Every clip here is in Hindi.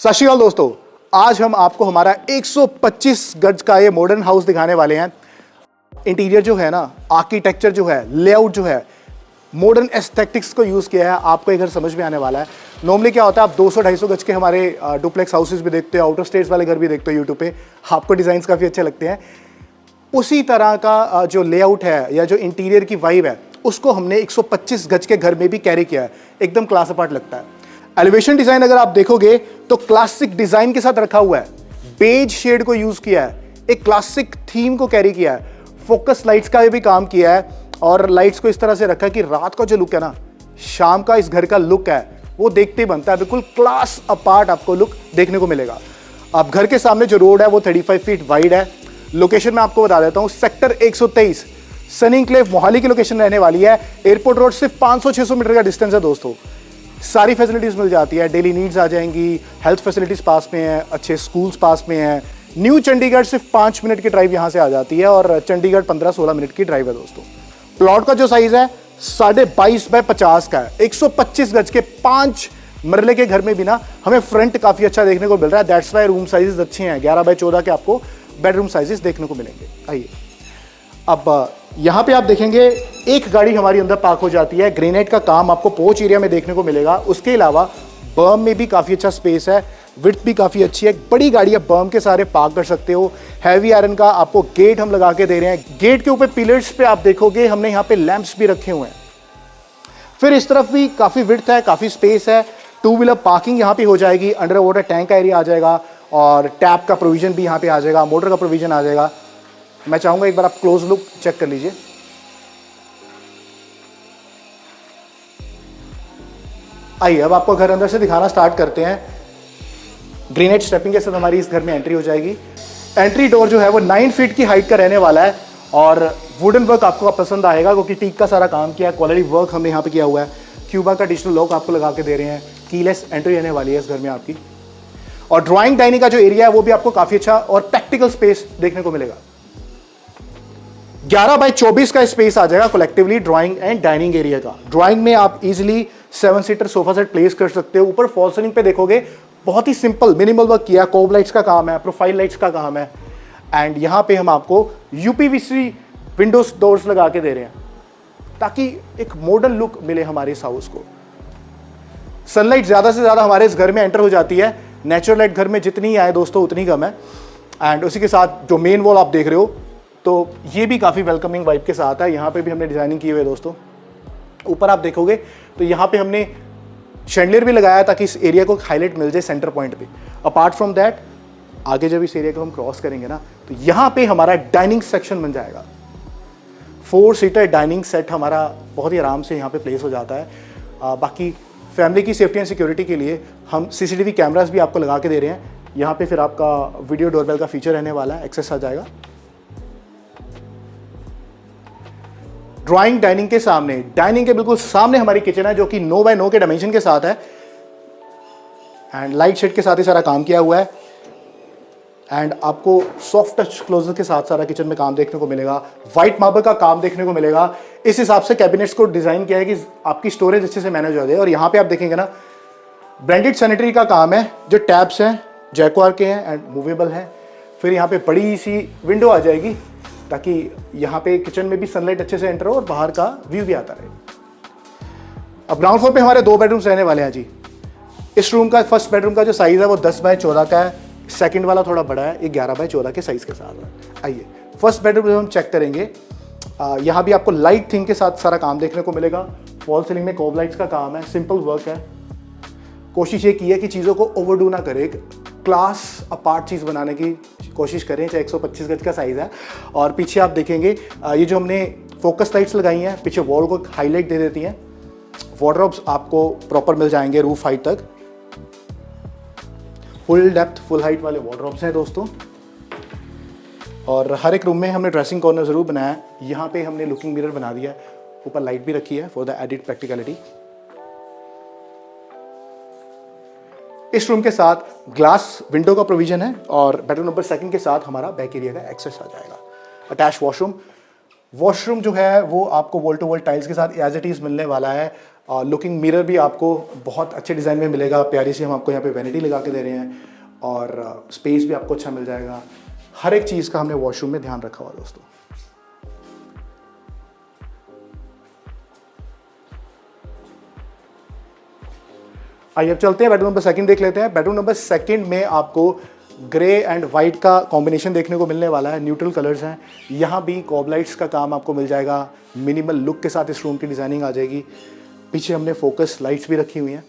सत श्री अकाल दोस्तों, आज हम आपको हमारा 125 गज का ये मॉडर्न हाउस दिखाने वाले हैं। इंटीरियर जो है ना, आर्किटेक्चर जो है, लेआउट जो है, मॉडर्न एस्थेटिक्स को यूज़ किया है। आपको एक घर समझ में आने वाला है। नॉर्मली क्या होता है, आप 200-250 गज के हमारे डुप्लेक्स हाउसेस भी देखते हो, आउटर स्टेट्स वाले घर भी देखते हो यूट्यूब पे, आपको डिज़ाइंस काफ़ी अच्छे लगते हैं। उसी तरह का जो लेआउट है या जो इंटीरियर की वाइब है, उसको हमने 125 गज के घर में भी कैरी किया है। एकदम क्लास अपार्ट लगता है। एलिवेशन डिज़ाइन अगर आप देखोगे तो क्लासिक डिज़ाइन के साथ रखा हुआ है। बेज शेड को यूज़ किया है, एक क्लासिक थीम को कैरी किया है, फोकस लाइट्स का भी काम किया है और लाइट्स को इस तरह से रखा है कि रात का जो लुक है ना, शाम का इस घर का लुक है, वो देखते ही बनता है। बिल्कुल क्लास अपार्ट आपको लुक देखने को मिलेगा। अब घर के सामने जो रोड है वो 35 फीट वाइड है। लोकेशन मैं आपको बता देता हूँ, सेक्टर 123 सनी एन्क्लेव मोहाली की लोकेशन रहने वाली है। एयरपोर्ट रोड से 500-600 मीटर का डिस्टेंस है दोस्तों। सारी फैसिलिटीज़ मिल जाती है, डेली नीड्स आ जाएंगी, हेल्थ फैसिलिटीज़ पास में है, अच्छे स्कूल्स पास में हैं। न्यू चंडीगढ़ सिर्फ 5 मिनट की ड्राइव यहाँ से आ जाती है और चंडीगढ़ 15-16 मिनट की ड्राइव है दोस्तों। प्लॉट का जो साइज़ है 22.5 बाय 50 का है। 125 गज के 5 मरले के घर में भी ना हमें फ्रंट काफ़ी अच्छा देखने को मिल रहा है। दैट्स वाई रूम साइजेस अच्छे हैं। 11 बाय 14 के आपको बेडरूम साइजेस देखने को मिलेंगे। आइए, अब यहाँ पे आप देखेंगे एक गाड़ी हमारी अंदर पार्क हो जाती है। ग्रेनाइट का काम आपको पोर्च एरिया में देखने को मिलेगा। उसके अलावा बर्म में भी काफ़ी अच्छा स्पेस है, विड्थ भी काफ़ी अच्छी है। बड़ी गाड़ी आप बर्म के सारे पार्क कर सकते हो। हैवी आयरन का आपको गेट हम लगा के दे रहे हैं। गेट के ऊपर पिलर्स पे आप देखोगे हमने यहाँ पे लैंप्स भी रखे हुए हैं। फिर इस तरफ भी काफ़ी विड्थ है, काफ़ी स्पेस है। 2 व्हीलर पार्किंग यहाँ पे हो जाएगी। अंडर वाटर टैंक का एरिया आ जाएगा और टैप का प्रोविजन भी यहाँ पे आ जाएगा, मोटर का प्रोविजन आ जाएगा। मैं चाहूंगा एक बार आप क्लोज लुक चेक कर लीजिए। आइए, अब आपको घर अंदर से दिखाना स्टार्ट करते हैं। ग्रेनाइट स्टेपिंग के साथ हमारी इस घर में एंट्री हो जाएगी। एंट्री डोर जो है वो 9 फीट की हाइट का रहने वाला है और वुडन वर्क आपको पसंद आएगा क्योंकि टीक का सारा काम किया है। क्वालिटी वर्क हमने यहाँ पे किया हुआ है। क्यूबा का डिजिटल लॉक आपको लगा के दे रहे हैं। कीलेस एंट्री रहने वाली है इस घर में आपकी। और ड्राइंग डाइनिंग का जो एरिया है वो भी आपको काफी अच्छा और प्रैक्टिकल स्पेस देखने को मिलेगा। 11 बाय 24 का स्पेस आ जाएगा collectively drawing and dining area का। ड्राइंग में आप easily 7 seater sofa set place कर सकते हो। ऊपर फॉल सीलिंग पे देखोगे बहुत ही सिंपल मिनिमल वर्क किया। कोब लाइट्स का काम है, प्रोफाइल लाइट्स का काम है एंड यहां पे हम आपको यूपीवीसी विंडोज डोर्स लगा के दे रहे हैं ताकि एक मॉडर्न लुक मिले हमारे इस हाउस को। सनलाइट ज्यादा से ज्यादा हमारे इस घर में एंटर हो जाती है। नेचुरल लाइट घर में जितनी आए दोस्तों उतनी कम है। एंड उसी के साथ जो मेन वॉल आप देख रहे हो तो ये भी काफ़ी वेलकमिंग वाइब के साथ है। यहाँ पे भी हमने डिज़ाइनिंग की हुई है दोस्तों। ऊपर आप देखोगे तो यहाँ पे हमने शैंडलियर भी लगाया ताकि इस एरिया को हाईलाइट मिल जाए सेंटर पॉइंट पे। अपार्ट फ्रॉम दैट, आगे जब इस एरिया को हम क्रॉस करेंगे ना तो यहाँ पे हमारा डाइनिंग सेक्शन बन जाएगा। 4 सीटर डाइनिंग सेट हमारा बहुत ही आराम से यहाँ पे प्लेस हो जाता है। बाकी फैमिली की सेफ्टी एंड सिक्योरिटी के लिए हम CCTV कैमरास भी आपको लगा के दे रहे हैं। यहाँ पे फिर आपका वीडियो डोरबेल का फीचर रहने वाला है, एक्सेस आ जाएगा। ड्राइंग डाइनिंग के सामने, डाइनिंग के बिल्कुल सामने हमारी किचन है जो कि 9 बाय 9 के डायमेंशन के साथ है एंड लाइट शेड के साथ ही सारा काम किया हुआ है। एंड आपको सॉफ्ट टच क्लोजर के साथ सारा किचन में काम देखने को मिलेगा। व्हाइट मार्बल का काम देखने को मिलेगा। इस हिसाब से कैबिनेट्स को डिजाइन किया है कि आपकी स्टोरेज अच्छे से मैनेज हो जाए। और यहाँ पे आप देखेंगे ना, ब्रांडेड सैनिटरी का काम है। जो टैप्स हैं जैक्वार के हैं एंड मूवेबल हैं। फिर यहाँ पे बड़ी सी विंडो आ जाएगी ताकि यहाँ पे किचन में भी सनलाइट अच्छे से एंटर हो और बाहर का व्यू भी आता रहे। अब ग्राउंड फ्लोर पे हमारे 2 बेडरूम्स रहने वाले हैं जी। इस रूम का फर्स्ट बेडरूम का जो साइज है वो 10 बाय 14 का है। सेकंड वाला थोड़ा बड़ा है, ये 11 बाय 14 के साइज के साथ है। आइए फर्स्ट बेडरूम जब हम चेक करेंगे, यहाँ भी आपको लाइट थिंग के साथ सारा काम देखने को मिलेगा। फॉल सीलिंग में कोब लाइट्स का काम है, सिंपल वर्क है। कोशिश ये की है कि चीज़ों को ओवरडू ना करे, क्लास अपार्ट चीज़ बनाने की कोशिश करें। चाहे 125 गज का साइज़ है। और पीछे आप देखेंगे ये जो हमने फोकस लाइट्स लगाई हैं पीछे वॉल को हाईलाइट दे देती हैं। वार्डरोब्स आपको प्रॉपर मिल जाएंगे रूफ हाइट तक। फुल डेप्थ फुल हाइट वाले वार्डरोब्स हैं दोस्तों। और हर एक रूम में हमने ड्रेसिंग कॉर्नर ज़रूर बनाया है। यहाँ पे हमने लुकिंग मिरर बना दिया है। ऊपर लाइट भी रखी है फॉर द एडिड प्रैक्टिकलिटी। इस रूम के साथ ग्लास विंडो का प्रोविजन है और बेडरूम नंबर 2 के साथ हमारा बैक एरिया का एक्सेस आ जाएगा। अटैच वॉशरूम जो है वो आपको वॉल टू वॉल टाइल्स के साथ एज इट इज़ मिलने वाला है। लुकिंग मिरर भी आपको बहुत अच्छे डिज़ाइन में मिलेगा, प्यारी सी हम आपको यहाँ पे वैनिटी लगा के दे रहे हैं, और स्पेस भी आपको अच्छा मिल जाएगा। हर एक चीज़ का हमने वॉशरूम में ध्यान रखा हुआ दोस्तों। आइए अब चलते हैं बेडरूम नंबर सेकंड देख लेते हैं। बेडरूम नंबर सेकंड में आपको ग्रे एंड वाइट का कॉम्बिनेशन देखने को मिलने वाला है, न्यूट्रल कलर्स हैं। यहाँ भी कॉब लाइट्स का काम आपको मिल जाएगा, मिनिमल लुक के साथ इस रूम की डिज़ाइनिंग आ जाएगी। पीछे हमने फोकस लाइट्स भी रखी हुई हैं।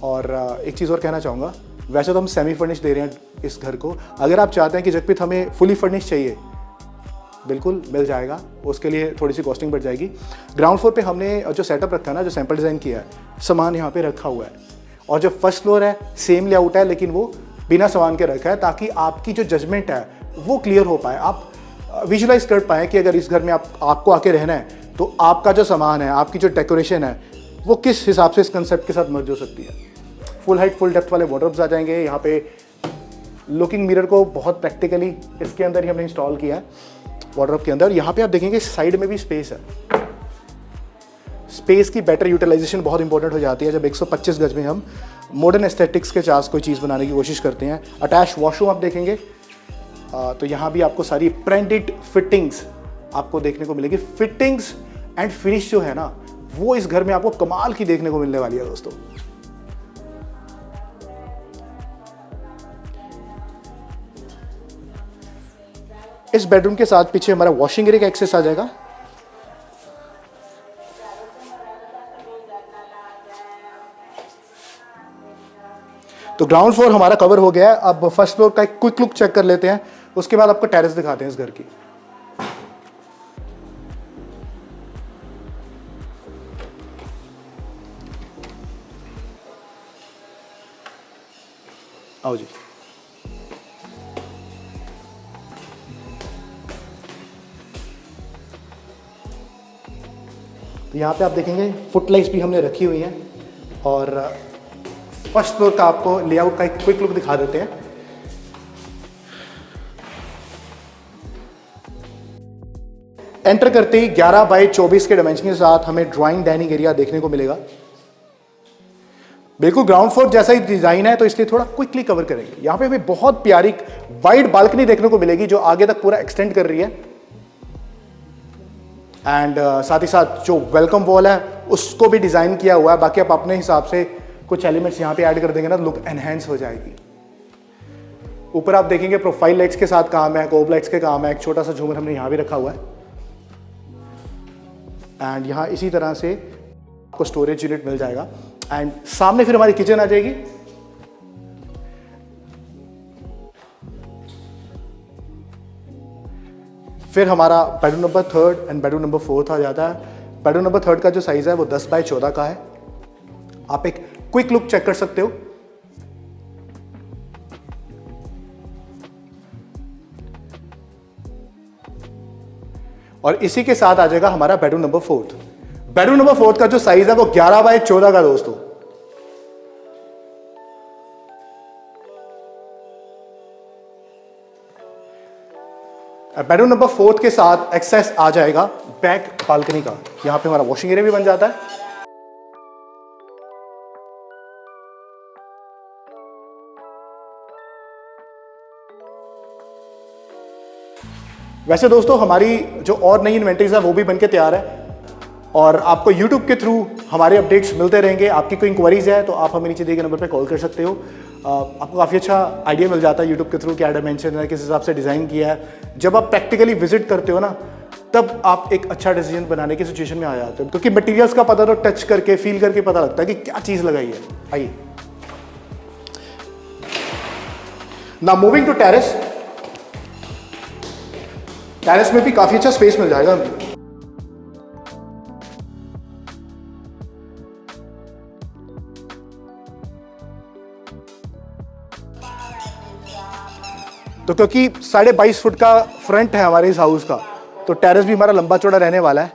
और एक चीज़ और कहना चाहूँगा, वैसे तो हम सेमी फर्निश दे रहे हैं इस घर को, अगर आप चाहते हैं कि जगप्रीत हमें फुली फर्निश चाहिए, बिल्कुल मिल जाएगा, उसके लिए थोड़ी सी कॉस्टिंग बढ़ जाएगी। ग्राउंड फ्लोर पे हमने जो सेटअप रखा है ना, जो सैंपल डिज़ाइन किया है, सामान यहाँ पे रखा हुआ है। और जो फर्स्ट फ्लोर है सेम लेआउट है, लेकिन वो बिना सामान के रखा है, ताकि आपकी जो जजमेंट है वो क्लियर हो पाए, आप विजुलाइज कर पाएँ कि अगर इस घर में आपको आके रहना है तो आपका जो सामान है, आपकी जो डेकोरेशन है, वो किस हिसाब से इस कंसेप्ट के साथ मर्ज हो सकती है। फुल हाइट फुल डेप्थ वाले वार्डरोब्स आ जाएंगे। यहाँ पे लुकिंग मिरर को बहुत प्रैक्टिकली इसके अंदर ही हमने इंस्टॉल किया है वार्डरोब के अंदर। यहाँ पे आप देखेंगे साइड में भी स्पेस है। स्पेस की बेटर यूटिलाइजेशन बहुत इंपॉर्टेंट हो जाती है जब 125 गज में हम मॉडर्न एस्थेटिक्स के चार्ज कोई चीज़ बनाने की कोशिश करते हैं। अटैच वॉशरूम आप देखेंगे तो यहाँ भी आपको सारी ब्रांडेड फिटिंग्स आपको देखने को मिलेगी। फिटिंग्स एंड फिनिश जो है ना, वो इस घर में आपको कमाल की देखने को मिलने वाली है दोस्तों। इस बेडरूम के साथ पीछे हमारा वॉशिंग एरिया का एक्सेस आ जाएगा। तो ग्राउंड फ्लोर हमारा कवर हो गया है। अब फर्स्ट फ्लोर का एक क्विक लुक चेक कर लेते हैं, उसके बाद आपको टेरेस दिखाते हैं इस घर की। आओ जी। तो यहाँ पे आप देखेंगे फुटलाइट्स भी हमने रखी हुई हैं। और फर्स्ट फ्लोर का आपको लेआउट का एक क्विक लुक दिखा देते हैं। एंटर करते ही 11 बाय 24 के डायमेंशन के साथ हमें ड्राइंग डाइनिंग एरिया देखने को मिलेगा। बिल्कुल ग्राउंड फ्लोर जैसा ही डिजाइन है, तो इसलिए थोड़ा क्विकली कवर करेंगे। यहां पे हमें बहुत प्यारी वाइड बालकनी देखने को मिलेगी जो आगे तक पूरा एक्सटेंड कर रही है। एंड साथ ही साथ जो वेलकम वॉल है उसको भी डिजाइन किया हुआ है। बाकी आप अपने हिसाब से कुछ एलिमेंट्स यहां पे ऐड कर देंगे ना, लुक एनहेंस हो जाएगी। ऊपर आप देखेंगे प्रोफाइल लाइट्स के साथ काम है, कोब लाइट्स के काम है। एक छोटा सा झूमर हमने यहां भी रखा हुआ है। एंड यहां इसी तरह से आपको स्टोरेज यूनिट मिल जाएगा। एंड सामने फिर हमारी किचन आ जाएगी। फिर हमारा bedroom number 3 and bedroom number 4 आ जाता है। बेडरूम नंबर 3 का जो साइज है वो 10 बाय 14 का है। आप एक क्विक लुक चेक कर सकते हो। और इसी के साथ आ जाएगा हमारा बेडरूम नंबर 4। बेडरूम नंबर 4 का जो साइज है वो 11 बाय 14 का दोस्तों। बेडरूम नंबर 4 के साथ एक्सेस आ जाएगा बैक बालकनी का। यहां पे हमारा वॉशिंग एरिया भी बन जाता है। वैसे दोस्तों हमारी जो और नई इन्वेंटरीज है वो भी बनके तैयार है और आपको YouTube के थ्रू हमारे अपडेट्स मिलते रहेंगे। आपकी कोई इंक्वायरीज है तो आप हमें नीचे दिए गए नंबर पे कॉल कर सकते हो। आपको काफ़ी अच्छा आइडिया मिल जाता है YouTube के थ्रू, क्या डायमेंशन है, किस हिसाब से डिज़ाइन किया है। जब आप प्रैक्टिकली विजिट करते हो ना, तब आप एक अच्छा डिसीजन बनाने की सिचुएशन में आ जाते हो, क्योंकि मटेरियल्स का पता तो टच करके फील करके पता लगता है कि क्या चीज़ लगाई है। आइए ना, मूविंग टू टेरेस। टेरेस में भी काफ़ी अच्छा स्पेस मिल जाएगा। तो क्योंकि 22.5 फुट का फ्रंट है हमारे इस हाउस का, तो टेरेस भी हमारा लंबा चौड़ा रहने वाला है।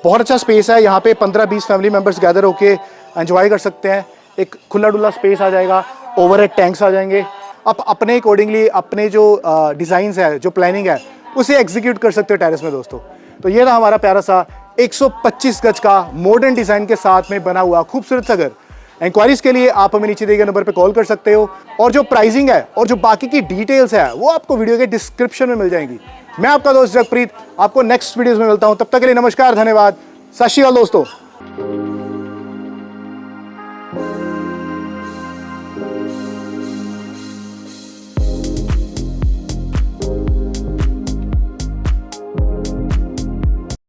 बहुत अच्छा स्पेस है। यहाँ पे 15-20 फैमिली मेंबर्स गैदर होके एंजॉय कर सकते हैं। एक खुला डुला स्पेस आ जाएगा, ओवरहेड टैंक्स आ जाएंगे। आप अपने अकॉर्डिंगली अपने जो डिज़ाइंस है, जो प्लानिंग है, उसे एग्जीक्यूट कर सकते हो टेरेस में दोस्तों। तो ये था हमारा प्यारा सा 125 गज का मॉडर्न डिजाइन के साथ में बना हुआ खूबसूरत सा घर। इंक्वायरीज के लिए आप हमें नीचे दिए गए नंबर पे कॉल कर सकते हो और जो प्राइसिंग है और जो बाकी की डिटेल्स है वो आपको वीडियो के डिस्क्रिप्शन में मिल जाएंगी। मैं आपका दोस्त जगप्रीत आपको नेक्स्ट वीडियोस में मिलता हूं, तब तक के लिए नमस्कार, धन्यवाद, सत श्री अकाल दोस्तों।